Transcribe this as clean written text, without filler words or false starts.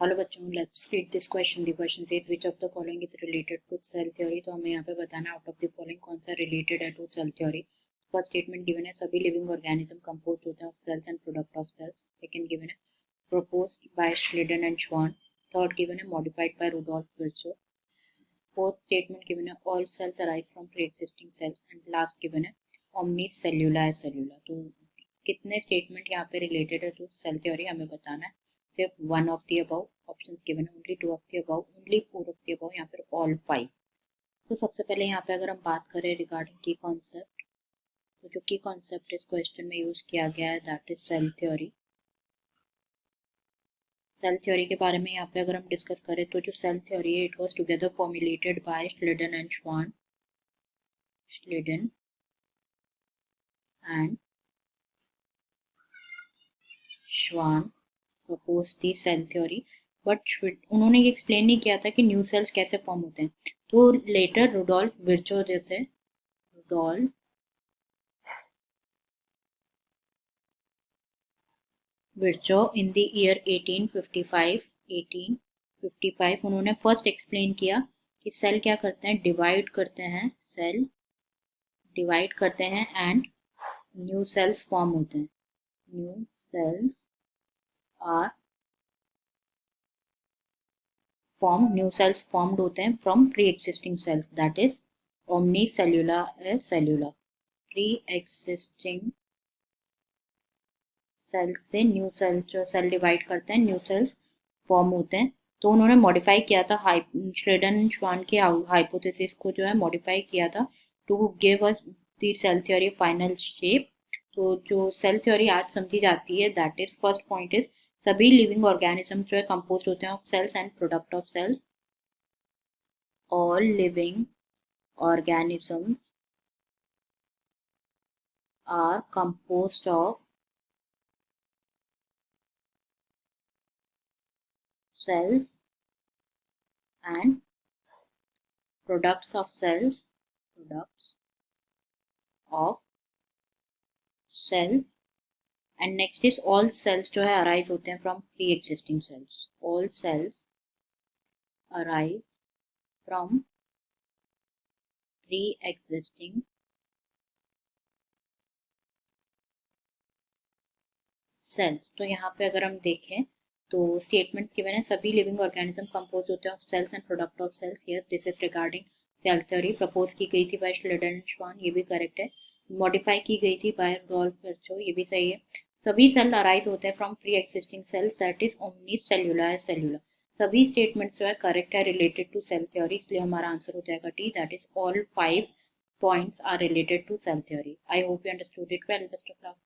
Hello बच्चों, let's read this question. The question says which of the following is related to cell theory. तो हमें यहाँ पे बताना आउट ऑफ द फॉलोइंग कौन सा रिलेटेड है to cell theory. First statement given है सभी लिविंग ऑर्गेनिज्म कंपोज होते हैं of cells and product of cells. Second given है proposed by Schleiden and Schwann. Third given है modified by Rudolf Virchow. Fourth statement given है all cells arise from pre-existing cells and last given है omnicellula है cellular। तो कितने statement यहाँ पे related है टू सेल थ्योरी हमें बताना है। सिर्फ one of the above options given है, only two of the above, only four of the above, यहाँ पर ऑल फाइव। तो सबसे पहले यहाँ पे अगर हम बात करें रिगार्डिंग की कॉन्सेप्ट, तो जो की कॉन्सेप्ट इस क्वेश्चन में यूज किया गया है that is cell theory. Cell theory के बारे में यहाँ पे अगर हम डिस्कस करें तो जो सेल थ्योरी है it was together formulated by Schleiden and Schwann. Schleiden and Schwann propose the cell theory, but उन्होंने ये एक्सप्लेन नहीं किया था कि न्यू सेल्स कैसे फॉर्म होते हैं। तो लेटर रुडोल्फ विर्चो जो थे, Rudolf Virchow in the year 1855 उन्होंने फर्स्ट एक्सप्लेन किया कि सेल क्या करते हैं, डिवाइड करते हैं, सेल डिवाइड करते हैं एंड न्यू सेल्स फॉर्म होते हैं। New cells are new cells formed होते हैं from pre existing cells, that is omni cellula cellula. Pre existing cells से न्यू सेल्स, जो सेल डिवाइड करते हैं, न्यू सेल्स फॉर्म होते हैं। तो उन्होंने मॉडिफाई किया था श्लेडन श्वान के हाइपोथेसिस को जो है मॉडिफाई किया था to give us the cell theory final shape. तो जो सेल थ्योरी आज समझी जाती है that is first point is सभी लिविंग ऑर्गेनिज्म जो है कंपोज होते हैं of cells and product of cells. All living organisms are composed of cells and products of cells, products of cell। And next is all cells जो है arise होते हैं from pre existing cells. All cells arise from pre existing cells. तो यहाँ पे अगर हम देखें तो स्टेटमेंट्स गिवन है सभी लिविंग ऑर्गेनिज्म कंपोज होते हैं of cells and product of cells. Yes, this is regarding cell theory. Propose की गई थी बाय श्लेडन एंड श्वान, ये भी करेक्ट है। मॉडिफाई की गई थी बाय रुडोल्फ विर्चो, ये भी सही है। सभी सेल अराइज होते हैं from pre existing cells, that is omni cellula cellula. सभी स्टेटमेंट्स जो है करेक्ट है रिलेटेड टू सेल थ्योरी, इसलिए हमारा आंसर हो जाएगा T, that is all five points are related to cell theory. I hope you understood it well. Best of luck.